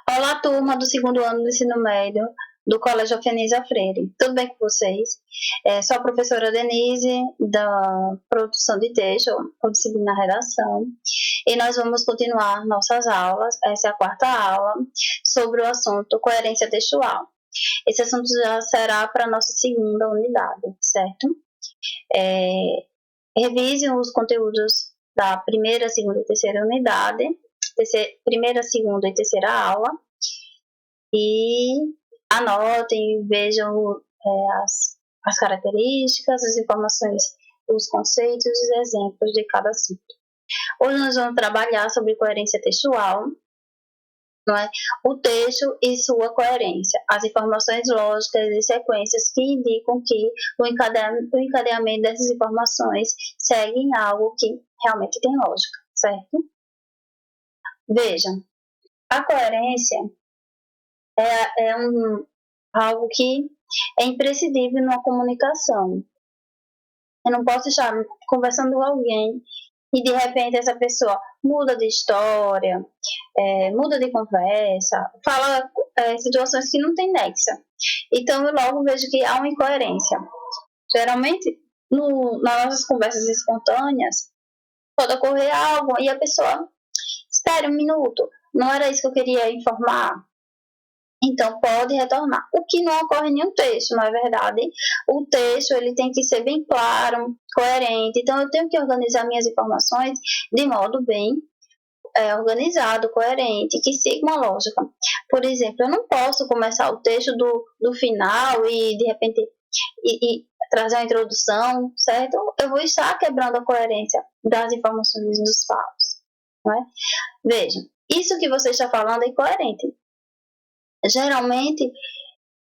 Olá, turma do segundo ano do ensino médio do Colégio Alfenisa Freire. Tudo bem com vocês? Sou a professora Denise, da produção de texto, com disciplina redação, e nós vamos continuar nossas aulas. Essa é a quarta aula, sobre o assunto coerência textual. Esse assunto já será para a nossa segunda unidade, certo? Revise os conteúdos da primeira, segunda e terceira unidade, primeira, segunda e terceira aula, e anotem, vejam as características, as informações, os conceitos e os exemplos de cada assunto. Hoje nós vamos trabalhar sobre coerência textual, não é? O texto e sua coerência, as informações lógicas e sequências que indicam que o encadeamento dessas informações seguem algo que realmente tem lógica, certo? Vejam, a coerência é algo que é imprescindível numa comunicação. Eu não posso estar conversando com alguém e de repente essa pessoa muda de história, muda de conversa, fala situações que não tem nexo. Então eu logo vejo que há uma incoerência. Geralmente, nas nossas conversas espontâneas, pode ocorrer algo e a pessoa, espere um minuto, não era isso que eu queria informar. Então, pode retornar. O que não ocorre em nenhum texto, não é verdade? O texto ele tem que ser bem claro, coerente. Então, eu tenho que organizar minhas informações de modo bem organizado, coerente, que siga uma lógica. Por exemplo, eu não posso começar o texto do final e, de repente, e trazer uma introdução, certo? Eu vou estar quebrando a coerência das informações dos fatos. Não é? Vejam, isso que você está falando é incoerente. Geralmente,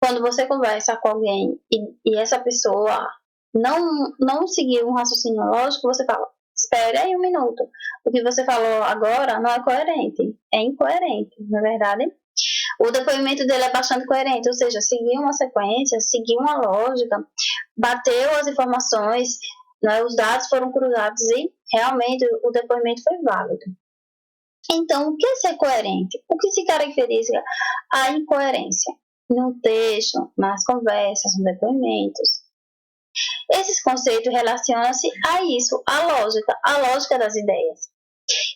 quando você conversa com alguém e essa pessoa não seguir um raciocínio lógico, você fala, espere aí um minuto. O que você falou agora não é coerente, é incoerente, não é verdade? O depoimento dele é bastante coerente, ou seja, seguiu uma sequência, seguiu uma lógica, bateu as informações, né, os dados foram cruzados e realmente o depoimento foi válido. Então, o que é ser coerente? O que se caracteriza a incoerência? No texto, nas conversas, nos depoimentos. Esses conceitos relacionam-se a isso, a lógica das ideias.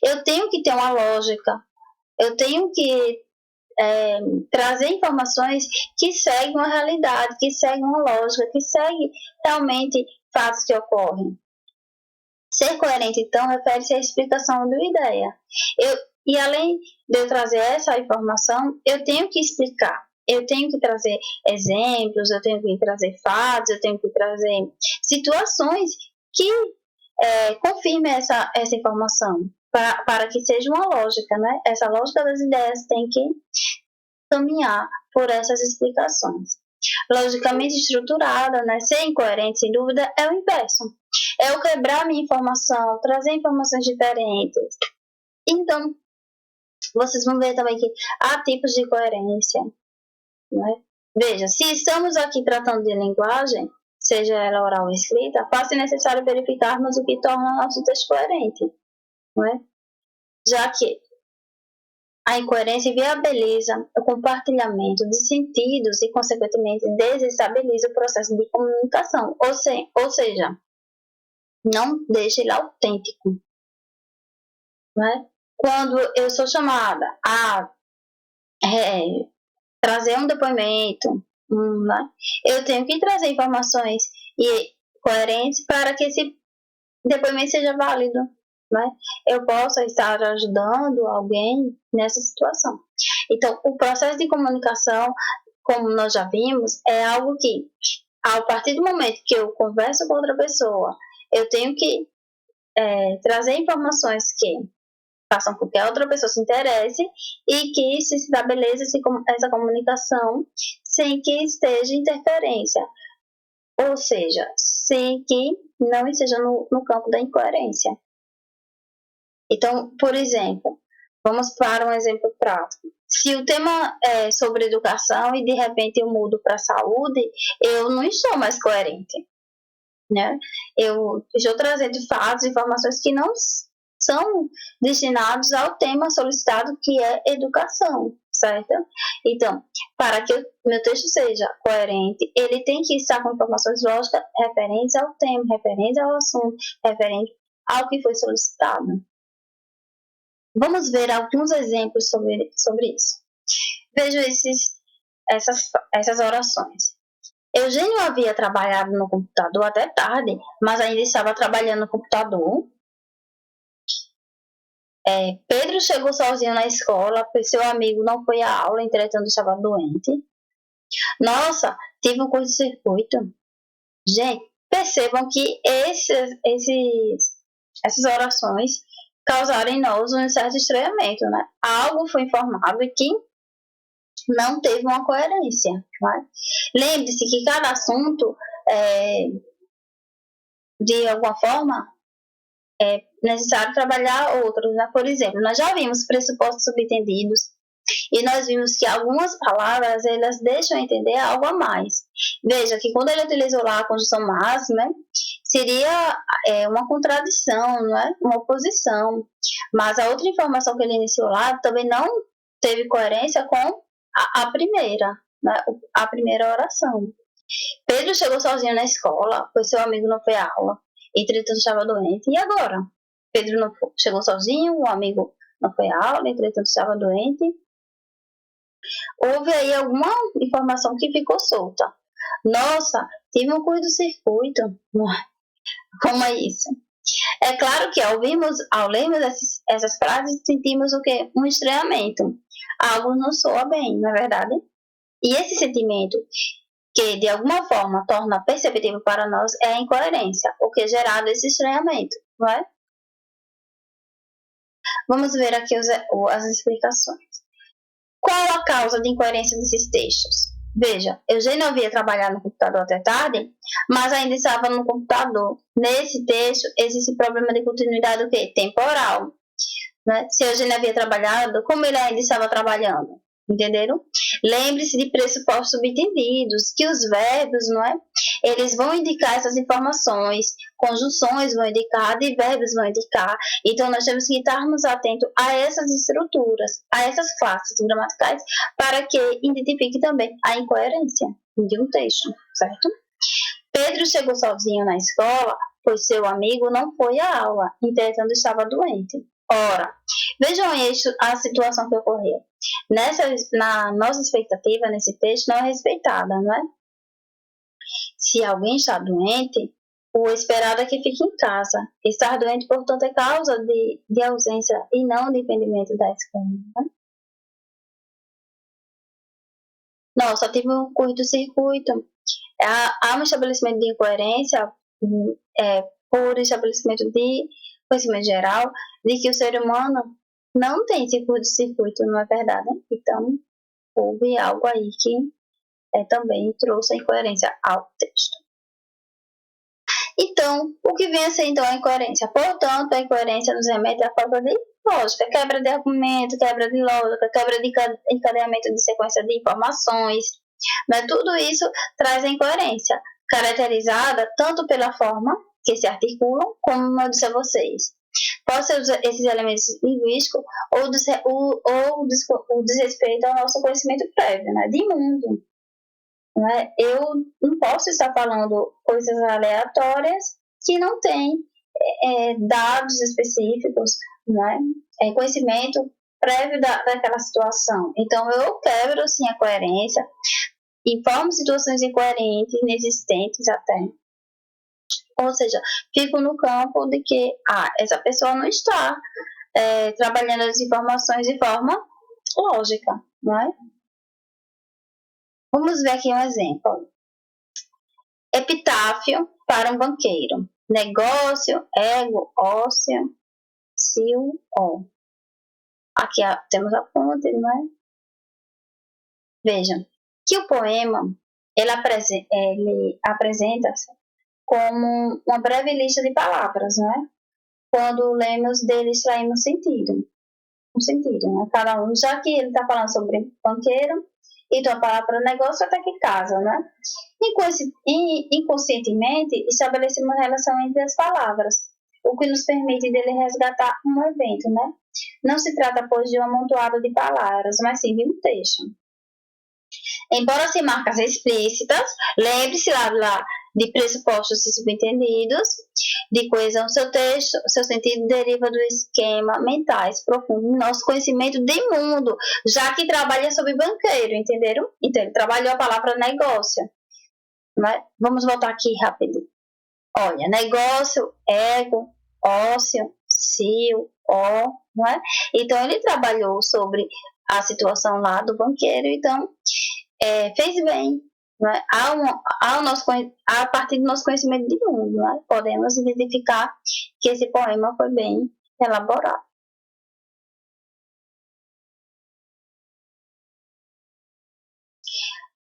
Eu tenho que ter uma lógica, eu tenho que trazer informações que seguem uma realidade, que seguem uma lógica, que seguem realmente fatos que ocorrem. Ser coerente, então, refere-se à explicação de uma ideia. E além de eu trazer essa informação, eu tenho que explicar. Eu tenho que trazer exemplos, eu tenho que trazer fatos, eu tenho que trazer situações que confirmem essa informação, para que seja uma lógica, né? Essa lógica das ideias tem que caminhar por essas explicações. Logicamente estruturada, né? Ser incoerente, sem dúvida, é o inverso. É eu quebrar minha informação, trazer informações diferentes. Então, vocês vão ver também que há tipos de coerência, né? Veja, se estamos aqui tratando de linguagem, seja ela oral ou escrita, faz-se necessário verificarmos o que torna o nosso texto coerente, não é? Já que a incoerência viabiliza o compartilhamento de sentidos e, consequentemente, desestabiliza o processo de comunicação, ou seja, não deixa ele autêntico, né? Quando eu sou chamada a trazer um depoimento, né? Eu tenho que trazer informações coerentes para que esse depoimento seja válido, né? Eu possa estar ajudando alguém nessa situação. Então, o processo de comunicação, como nós já vimos, é algo que, a partir do momento que eu converso com outra pessoa, eu tenho que trazer informações que façam com que a outra pessoa se interesse e que se estabeleça essa comunicação sem que esteja interferência, ou seja, sem que não esteja no campo da incoerência. Então, por exemplo, vamos para um exemplo prático. Se o tema é sobre educação e de repente eu mudo para saúde, eu não estou mais coerente, né? Eu estou trazendo fatos, informações que não são destinados ao tema solicitado, que é educação, certo? Então, para que o meu texto seja coerente, ele tem que estar com informações lógicas referentes ao tema, referentes ao assunto, referentes ao que foi solicitado. Vamos ver alguns exemplos sobre isso. Vejo essas orações. Eugênio havia trabalhado no computador até tarde, mas ainda estava trabalhando no computador. Pedro chegou sozinho na escola, pois seu amigo não foi à aula, entretanto estava doente. Nossa, tive um curto-circuito. Gente, percebam que essas orações causaram em nós um certo estranhamento, né? Algo foi informado e que não teve uma coerência. Né? Lembre-se que cada assunto, de alguma forma, é necessário trabalhar outros. Né? Por exemplo, nós já vimos pressupostos subtendidos e nós vimos que algumas palavras elas deixam entender algo a mais. Veja que quando ele utilizou lá a conjunção máxima, seria uma contradição, não é? Uma oposição. Mas a outra informação que ele iniciou lá também não teve coerência com a primeira, né? A primeira oração. Pedro chegou sozinho na escola, pois seu amigo não foi à aula. Entretanto, estava doente. E agora? Pedro não chegou sozinho, o amigo não foi à aula, entretanto, estava doente. Houve aí alguma informação que ficou solta. Nossa, tive um curto-circuito. Como é isso? É claro que ao lermos essas frases, sentimos o quê? Um estranhamento. Algo não soa bem, não é verdade? E esse sentimento, que de alguma forma torna perceptível para nós, é a incoerência, o que é gerado esse estranhamento, não é? Vamos ver aqui as explicações. Qual a causa de incoerência desses textos? Veja, Eugênio havia trabalhado no computador até tarde, mas ainda estava no computador. Nesse texto, existe problema de continuidade temporal. Né? Se Eugênio havia trabalhado, como ele ainda estava trabalhando? Entenderam? Lembre-se de pressupostos subtendidos, que os verbos, não é? Eles vão indicar essas informações, conjunções vão indicar, advérbios vão indicar. Então, nós temos que estarmos atentos a essas estruturas, a essas classes gramaticais, para que identifique também a incoerência de um texto, certo? Pedro chegou sozinho na escola, pois seu amigo não foi à aula, entretanto estava doente. Ora, vejam a situação que ocorreu. Na nossa expectativa, nesse texto, não é respeitada, não é? Se alguém está doente, o esperado é que fique em casa. Estar doente, portanto, é causa de ausência e não de impedimento da escola. Né? Nossa, tive um curto-circuito. Há um estabelecimento de incoerência por estabelecimento de conhecimento geral de que o ser humano não tem esse curto-circuito, não é verdade? Então, houve algo aí que também trouxe a incoerência ao texto. Então, o que vem a ser então a incoerência? Portanto, a incoerência nos remete à falta de lógica, quebra de argumento, quebra de lógica, quebra de encadeamento de sequência de informações. Mas tudo isso traz a incoerência, caracterizada tanto pela forma que se articulam, como eu disse a vocês. Pode ser esses elementos linguísticos ou o desrespeito ao nosso conhecimento prévio, né, de mundo. Né? Eu não posso estar falando coisas aleatórias que não têm dados específicos, né? Conhecimento prévio daquela situação. Então, eu quebro, sim, a coerência, informo situações incoerentes, inexistentes até. Ou seja, fico no campo de que essa pessoa não está trabalhando as informações de forma lógica, não é? Vamos ver aqui um exemplo. Epitáfio para um banqueiro. Negócio, ego, ócio, sil, ó. Aqui temos a fonte, não é? Vejam que o poema ele apresenta-se como uma breve lista de palavras, não é? Quando lemos dele, extraímos um sentido, né? Cada um, já que ele está falando sobre banqueiro, então a palavra negócio até que casa, né? Inconscientemente, estabelecemos uma relação entre as palavras. o que nos permite dele resgatar um evento, né? Não se trata, pois, de um amontoado de palavras, mas sim de um texto. Embora sem marcas explícitas, lembre-se lá de pressupostos e subentendidos, de coesão seu texto, seu sentido deriva do esquema mentais profundo, nosso conhecimento de mundo, já que trabalha sobre banqueiro, entenderam? Então, ele trabalhou a palavra negócio. Né? Vamos voltar aqui rápido. Olha, negócio, ego, ócio, cio, ó, não é? Então, ele trabalhou sobre a situação lá do banqueiro, então, fez bem. Né? A partir do nosso conhecimento de mundo, né? Podemos identificar que esse poema foi bem elaborado.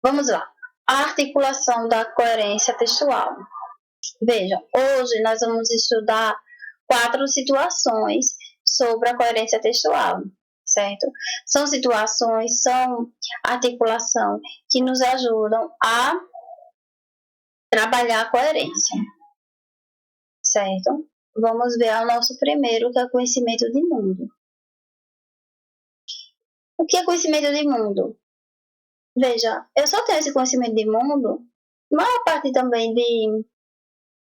Vamos lá. A articulação da coerência textual. Vejam, hoje nós vamos estudar 4 situações sobre a coerência textual, certo? São situações, são articulação que nos ajudam a trabalhar a coerência, certo? Vamos ver o nosso primeiro, que é conhecimento de mundo. O que é conhecimento de mundo? Veja, eu só tenho esse conhecimento de mundo, não é a parte também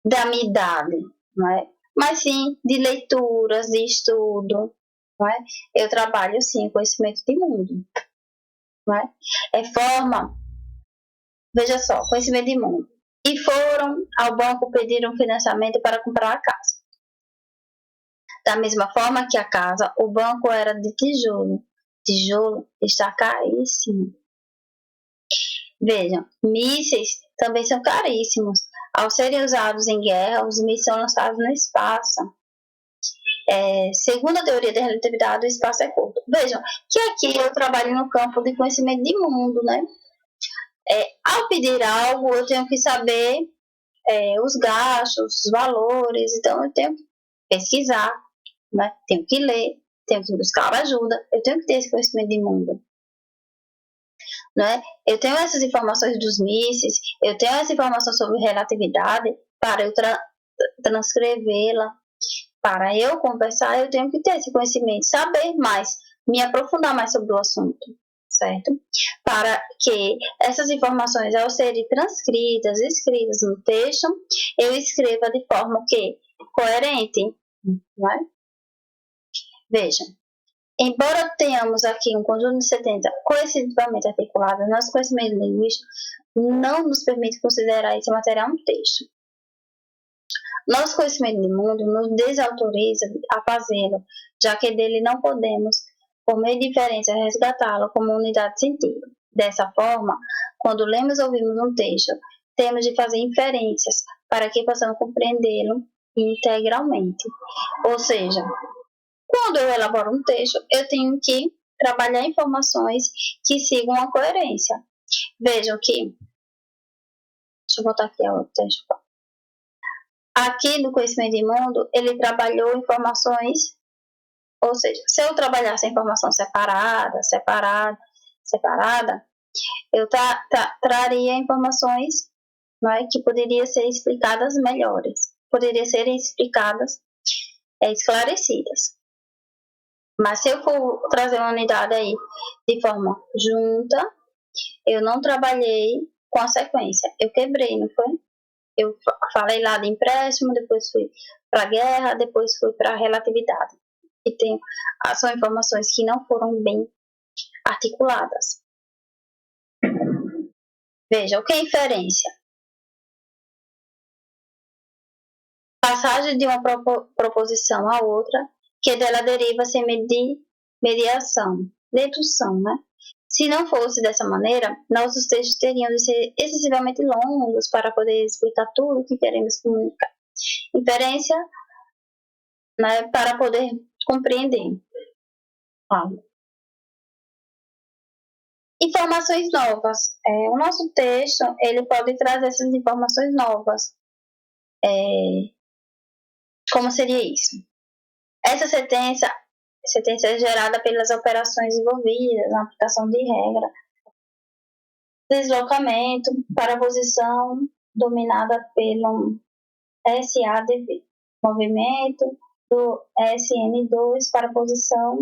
da minha idade, não é? Mas sim de leituras, de estudo, não é? Eu trabalho sim conhecimento de mundo, não é? Veja só, conhecimento de mundo. E foram ao banco pedir um financiamento para comprar a casa. Da mesma forma que a casa, o banco era de tijolo. Tijolo está caríssimo. Vejam, mísseis também são caríssimos. Ao serem usados em guerra, os mísseis são lançados no espaço. Segundo a teoria da relatividade, o espaço é curto. Vejam que aqui eu trabalho no campo de conhecimento de mundo, né? Ao pedir algo, eu tenho que saber os gastos, os valores, então eu tenho que pesquisar, né? Tenho que ler, tenho que buscar ajuda, eu tenho que ter esse conhecimento de mundo. Né? Eu tenho essas informações dos mísseis, eu tenho essa informação sobre relatividade para eu transcrevê-la, para eu conversar, eu tenho que ter esse conhecimento, saber mais, me aprofundar mais sobre o assunto, certo? Para que essas informações, ao serem transcritas, escritas no texto, eu escreva de forma que coerente, não é? Vejam, embora tenhamos aqui um conjunto de 70 coercitivamente articulados, nosso conhecimento linguístico não nos permite considerar esse material um texto. Nosso conhecimento de mundo nos desautoriza a fazê-lo, já que dele não podemos, por meio de inferência, resgatá-lo como unidade de sentido. Dessa forma, quando lemos ou ouvimos um texto, temos de fazer inferências para que possamos compreendê-lo integralmente. Ou seja, quando eu elaboro um texto, eu tenho que trabalhar informações que sigam a coerência. Vejam que... Deixa eu botar aqui o texto. Aqui no conhecimento de mundo, ele trabalhou informações, ou seja, se eu trabalhasse a informação separada, eu traria informações, não é, que poderiam ser explicadas melhores, poderiam ser explicadas, esclarecidas. Mas se eu for trazer uma unidade aí de forma junta, eu não trabalhei com a sequência, eu quebrei, não foi? Eu falei lá de empréstimo, depois fui para a guerra, depois fui para a relatividade. E são informações que não foram bem articuladas. Veja, o que é inferência? Passagem de uma proposição a outra, que dela deriva sem mediação, dedução, né? Se não fosse dessa maneira, nossos textos teriam de ser excessivamente longos para poder explicar tudo o que queremos comunicar. Inferência, né, para poder compreender. Informações novas. O nosso texto ele pode trazer essas informações novas. Como seria isso? Essa sentença é gerada pelas operações envolvidas na aplicação de regra, deslocamento para a posição dominada pelo SADV. movimento do SN2 para a posição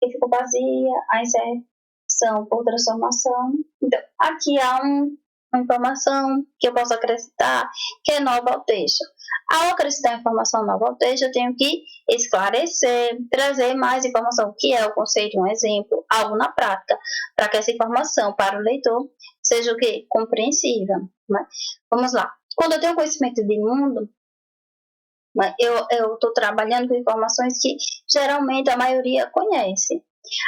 que ficou vazia, a inserção por transformação. Então, aqui há uma informação que eu posso acrescentar que é nova ao texto. Ao acrescentar informação nova ao texto, eu tenho que esclarecer, trazer mais informação, que é o conceito, um exemplo, algo na prática, para que essa informação para o leitor seja o quê? Compreensível. Né? Vamos lá. Quando eu tenho conhecimento de mundo, eu estou trabalhando com informações que geralmente a maioria conhece.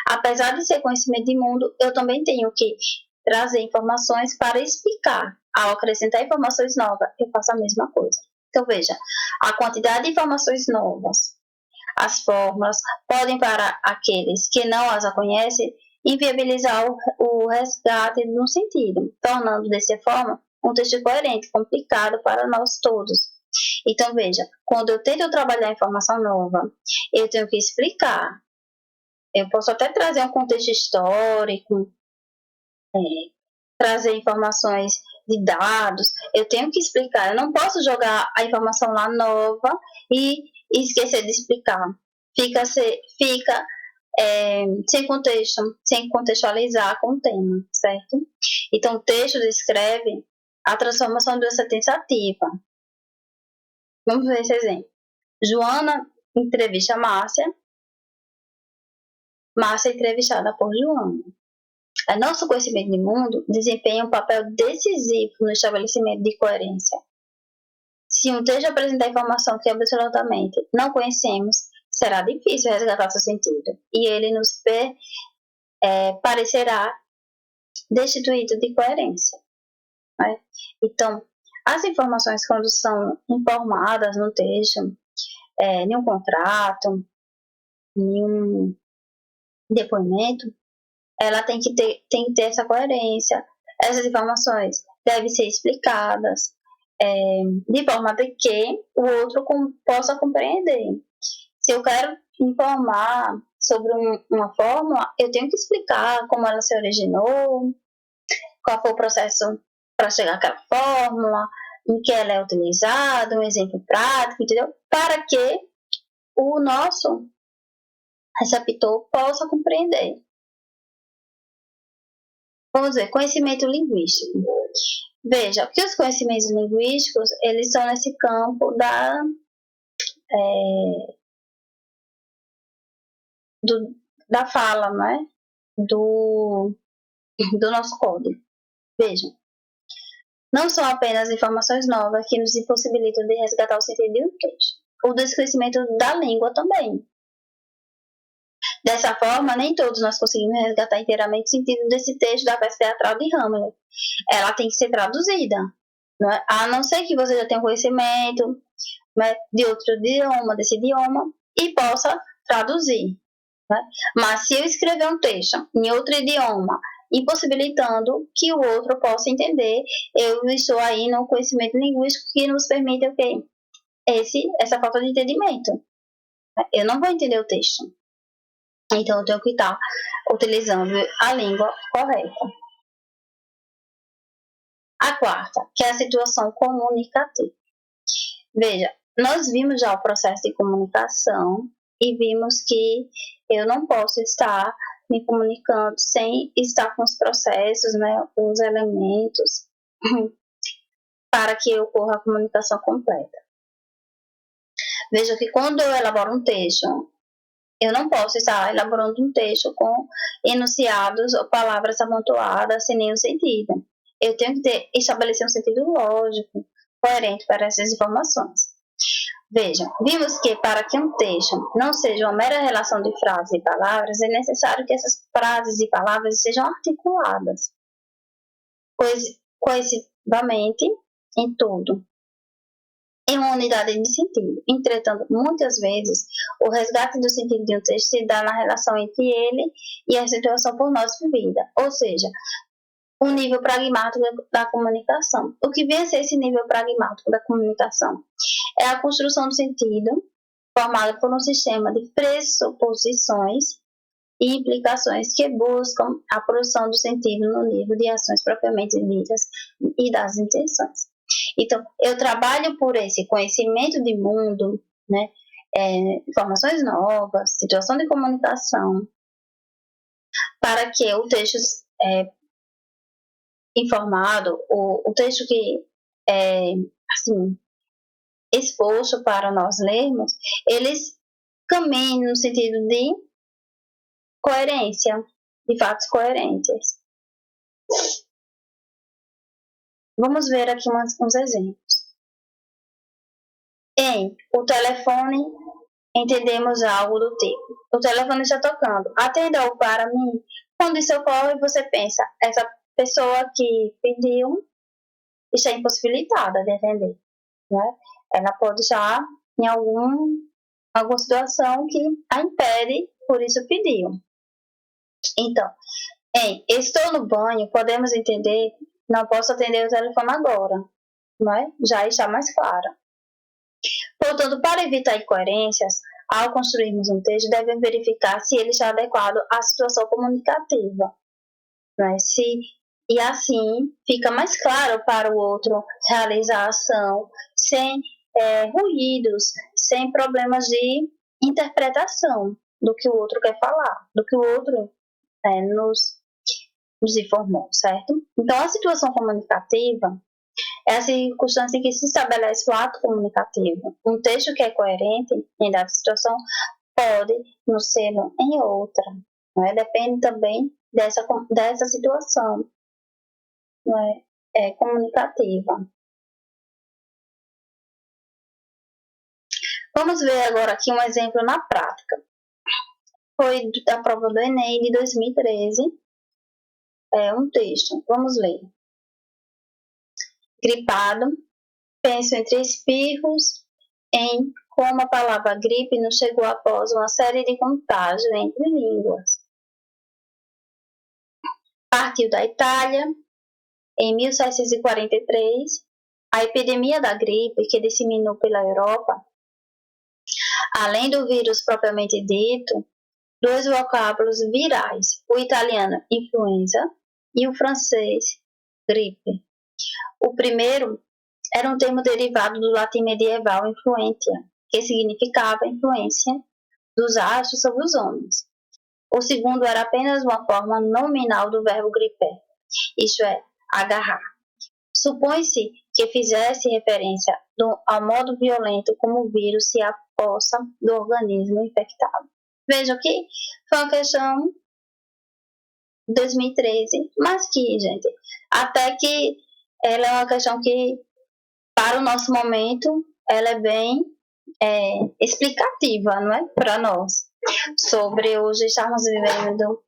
Apesar de ser conhecimento de mundo, eu também tenho que trazer informações para explicar. Ao acrescentar informações novas, eu faço a mesma coisa. Então, veja, a quantidade de informações novas, as fórmulas, podem, para aqueles que não as conhecem, inviabilizar o resgate no sentido, tornando, dessa forma, um texto coerente, complicado para nós todos. Então, veja, quando eu tento trabalhar informação nova, eu tenho que explicar. Eu posso até trazer um contexto histórico, trazer informações de dados, eu tenho que explicar. Eu não posso jogar a informação lá nova e esquecer de explicar. Fica sem contexto, sem contextualizar com o tema, certo? Então, o texto descreve a transformação de uma sentença ativa. Vamos ver esse exemplo. Joana entrevista Márcia. Márcia é entrevistada por Joana. Nosso conhecimento de mundo desempenha um papel decisivo no estabelecimento de coerência. Se um texto apresentar informação que absolutamente não conhecemos, será difícil resgatar seu sentido e ele nos parecerá destituído de coerência. Né? Então, as informações, quando são informadas no texto, em um contrato, em um depoimento, ela tem que ter essa coerência. Essas informações devem ser explicadas de forma de que o outro possa compreender. Se eu quero informar sobre uma fórmula, eu tenho que explicar como ela se originou, qual foi o processo para chegar àquela fórmula, em que ela é utilizada, um exemplo prático, entendeu? Para que o nosso receptor possa compreender. Vamos ver, conhecimento linguístico. Veja, que os conhecimentos linguísticos, eles estão nesse campo da fala, né? Do nosso código. Vejam, não são apenas informações novas que nos impossibilitam de resgatar o sentido de um texto. O desconhecimento da língua também. Dessa forma, nem todos nós conseguimos resgatar inteiramente o sentido desse texto da peça teatral de Hamlet. Ela tem que ser traduzida, não é? A não ser que você já tenha conhecimento, né, de outro idioma, desse idioma, e possa traduzir. Né? Mas se eu escrever um texto em outro idioma, impossibilitando que o outro possa entender, eu estou aí no conhecimento linguístico que nos permite o quê? Essa falta de entendimento. Eu não vou entender o texto. Então, eu tenho que estar utilizando a língua correta. A quarta, que é a situação comunicativa. Veja, nós vimos já o processo de comunicação e vimos que eu não posso estar me comunicando sem estar com os processos, né, os elementos, para que ocorra a comunicação completa. Veja que quando eu elaboro um texto, eu não posso estar elaborando um texto com enunciados ou palavras amontoadas sem nenhum sentido. Eu tenho que estabelecer um sentido lógico, coerente para essas informações. Vejam, vimos que para que um texto não seja uma mera relação de frases e palavras, é necessário que essas frases e palavras sejam articuladas coesivamente em tudo, em uma unidade de sentido. Entretanto, muitas vezes, o resgate do sentido de um texto se dá na relação entre ele e a situação por nós vivida, ou seja, um nível pragmático da comunicação. O que vem a ser esse nível pragmático da comunicação? É a construção do sentido formada por um sistema de pressuposições e implicações que buscam a produção do sentido no nível de ações propriamente ditas e das intenções. Então, eu trabalho por esse conhecimento de mundo, né? Informações novas, situação de comunicação, para que o texto informado, o texto que é assim, exposto para nós lermos, eles caminhem no sentido de coerência, de fatos coerentes. Vamos ver aqui uns exemplos. Em o telefone, entendemos algo do tipo: o telefone está tocando, atenda-o para mim. Quando isso ocorre, você pensa, essa pessoa que pediu está impossibilitada de atender, né? Ela pode estar em alguma situação que a impede, por isso pediu. Então, estou no banho, podemos entender, não posso atender o telefone agora, né? Já está mais claro. Portanto, para evitar incoerências, ao construirmos um texto, devemos verificar se ele está adequado à situação comunicativa, né? E assim fica mais claro para o outro realizar a ação sem ruídos, sem problemas de interpretação do que o outro quer falar, do que o outro nos informou, certo? Então, a situação comunicativa é a circunstância em que se estabelece o ato comunicativo. Um texto que é coerente em dada situação pode não ser em outra. Não depende também dessa situação comunicativa. Vamos ver agora aqui um exemplo na prática. Foi da prova do Enem de 2013. Um texto. Vamos ler. Gripado. Penso entre espirros em como a palavra gripe nos chegou após uma série de contágios entre línguas. Partiu da Itália, em 1743, a epidemia da gripe que disseminou pela Europa. Além do vírus propriamente dito, dois vocábulos virais, o italiano influenza e o francês gripe. O primeiro era um termo derivado do latim medieval influentia, que significava influência dos astros sobre os homens. O segundo era apenas uma forma nominal do verbo griper, isto é, agarrar. Supõe-se que fizesse referência ao modo violento como o vírus se apossa do organismo infectado. Vejam que foi uma questão de 2013, mas que, gente, até que ela é uma questão que, para o nosso momento, ela é bem explicativa, não é? Para nós, sobre hoje estarmos vivendo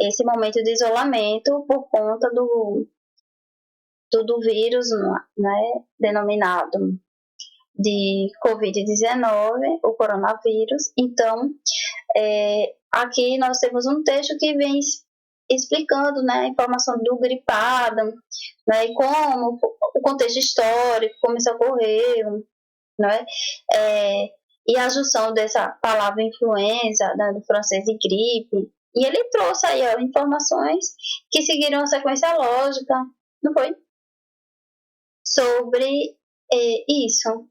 esse momento de isolamento por conta do vírus, né, denominado de Covid-19, o coronavírus. Então, aqui nós temos um texto que vem explicando, né, a informação do gripado, né, e como o contexto histórico, como isso ocorreu, né, e a junção dessa palavra influenza, né, do francês e gripe, e ele trouxe aí informações que seguiram a sequência lógica, não foi? Sobre isso.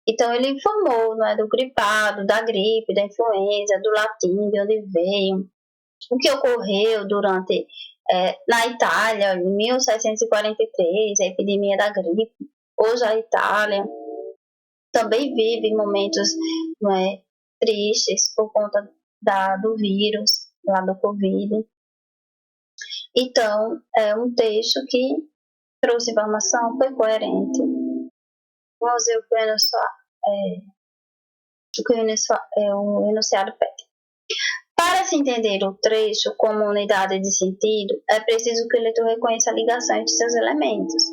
Então, ele informou, né, do gripado, da gripe, da influenza, do latim, de onde veio, o que ocorreu durante, na Itália, em 1743, a epidemia da gripe. Hoje a Itália também vive momentos, né, tristes por conta do vírus, lá do Covid. Então, é um texto que trouxe informação, foi coerente. Vamos ver o que o enunciado pede. Para se entender o trecho como unidade de sentido, é preciso que o leitor reconheça a ligação entre seus elementos.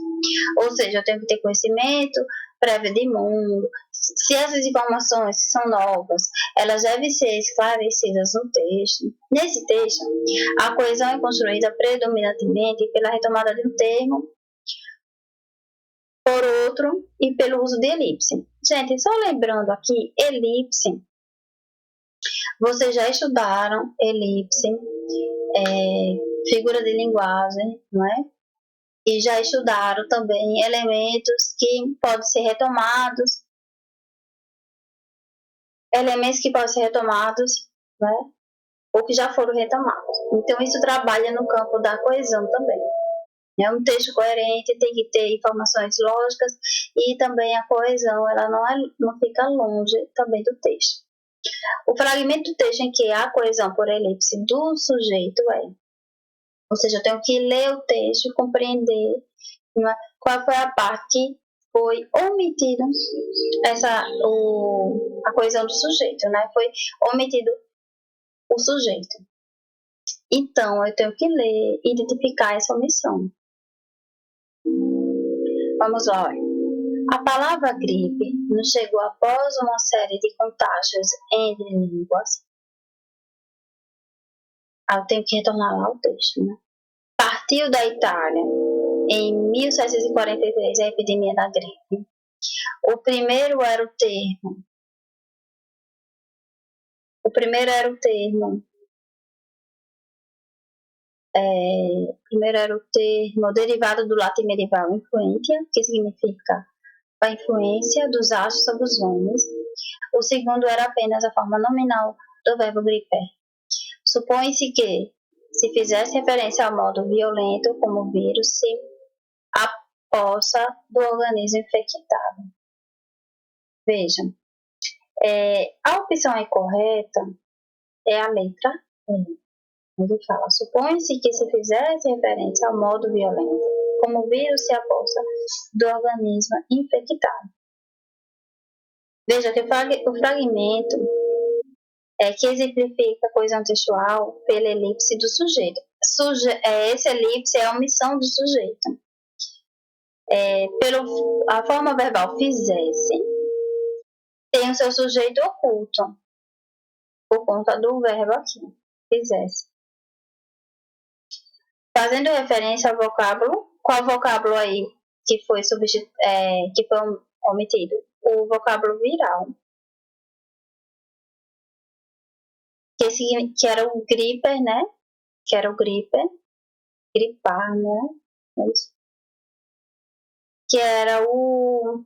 Ou seja, eu tenho que ter conhecimento prévio de mundo. Se essas informações são novas, elas devem ser esclarecidas no texto. Nesse texto, a coesão é construída predominantemente pela retomada de um termo por outro e pelo uso de elipse. Gente, só lembrando aqui, elipse, vocês já estudaram elipse, figura de linguagem, não é? E já estudaram também elementos que podem ser retomados elementos que podem ser retomados, né? Ou que já foram retomados. Então, isso trabalha no campo da coesão também. Um texto coerente tem que ter informações lógicas e também a coesão, ela não fica longe também do texto. O fragmento do texto em que há coesão por elipse do sujeito ou seja, eu tenho que ler o texto e compreender qual foi a parte que foi omitida a coesão do sujeito, né? Foi omitido o sujeito. Então, eu tenho que ler e identificar essa omissão. Vamos lá. A palavra gripe nos chegou após uma série de contágios entre línguas. Eu tenho que retornar lá ao texto, né? Partiu da Itália em 1743 a epidemia da gripe. O primeiro era o termo derivado do latim medieval influentia, que significa a influência dos astros sobre os homens. O segundo era apenas a forma nominal do verbo griper. Supõe-se que, se fizesse referência ao modo violento como vírus, se apossa do organismo infectado. Vejam, a opção incorreta é a letra E. Ele fala, supõe-se que se fizesse referência ao modo violento, como o vírus se aposta do organismo infectado. Veja que o fragmento que exemplifica a coesão textual pela elipse do sujeito. Esse elipse é a omissão do sujeito. A forma verbal fizesse, tem o seu sujeito oculto, por conta do verbo aqui, fizesse. Fazendo referência ao vocábulo, qual vocábulo aí que foi omitido? O vocábulo viral, que era o griper, né? Que era o griper, gripar, né? Que era o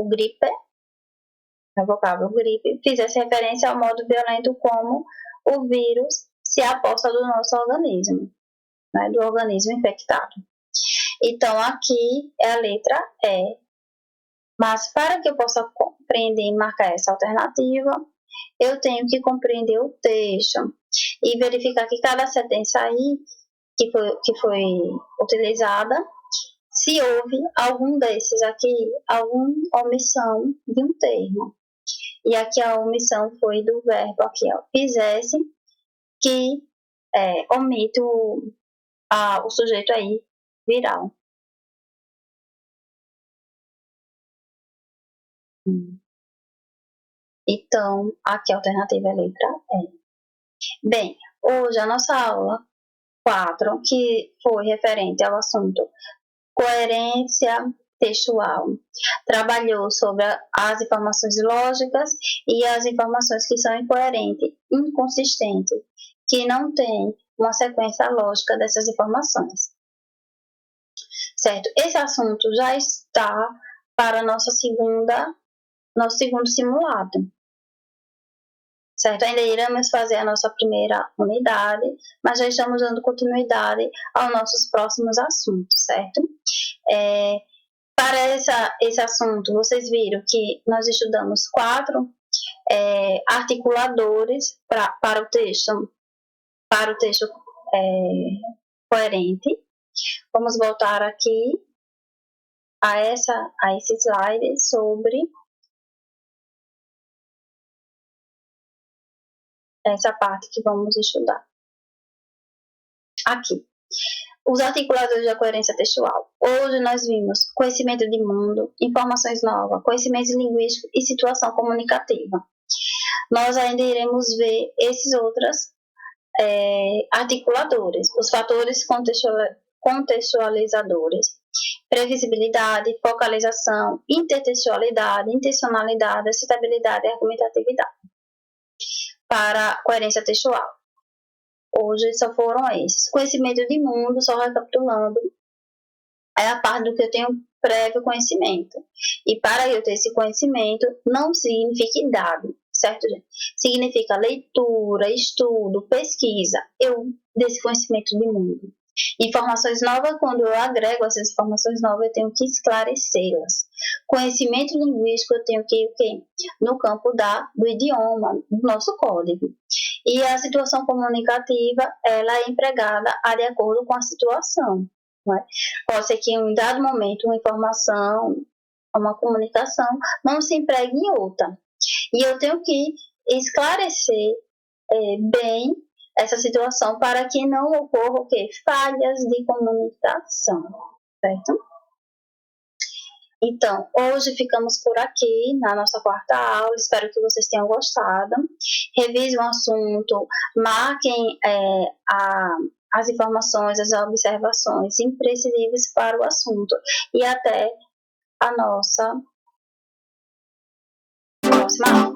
griper, o vocábulo gripe, fizesse referência ao modo violento como o vírus se aposta do nosso organismo, né? Do organismo infectado. Então, aqui é a letra E. Mas para que eu possa compreender e marcar essa alternativa, eu tenho que compreender o texto e verificar que cada sentença aí que foi utilizada, se houve algum desses aqui, alguma omissão de um termo. E aqui a omissão foi do verbo aqui, fizesse, que omite o sujeito aí viral. Então, aqui a alternativa é a letra E. Bem, hoje a nossa aula 4, que foi referente ao assunto coerência textual, trabalhou sobre as informações lógicas e as informações que são incoerentes, inconsistentes, que não têm uma sequência lógica dessas informações. Certo? Esse assunto já está para nosso segundo simulado. Certo? Ainda iremos fazer a nossa primeira unidade, mas já estamos dando continuidade aos nossos próximos assuntos, certo? Para esse assunto, vocês viram que nós estudamos 4 articuladores para o texto coerente. Vamos voltar aqui a esse slide sobre essa parte que vamos estudar. Aqui, os articuladores da coerência textual. Hoje nós vimos conhecimento de mundo, informações novas, conhecimentos linguísticos e situação comunicativa. Nós ainda iremos ver esses outros articuladores, os fatores contextualizadores, previsibilidade, focalização, intertextualidade, intencionalidade, citabilidade e argumentatividade para a coerência textual. Hoje só foram esses. Conhecimento de mundo, só recapitulando, é a parte do que eu tenho prévio conhecimento. E para eu ter esse conhecimento, não significa dado, certo, gente? Significa leitura, estudo, pesquisa, desse conhecimento do mundo. Informações novas, quando eu agrego essas informações novas, eu tenho que esclarecê-las. Conhecimento linguístico, eu tenho que ir o quê? No campo do idioma, do nosso código. E a situação comunicativa, ela é empregada de acordo com a situação. Não é? Pode ser que em um dado momento uma informação, uma comunicação, não se empregue em outra. E eu tenho que esclarecer bem essa situação para que não ocorra o quê? Falhas de comunicação, certo? Então, hoje ficamos por aqui na nossa quarta aula. Espero que vocês tenham gostado. Revisem o assunto, marquem as informações, as observações imprescindíveis para o assunto. E até a nossa próxima aula.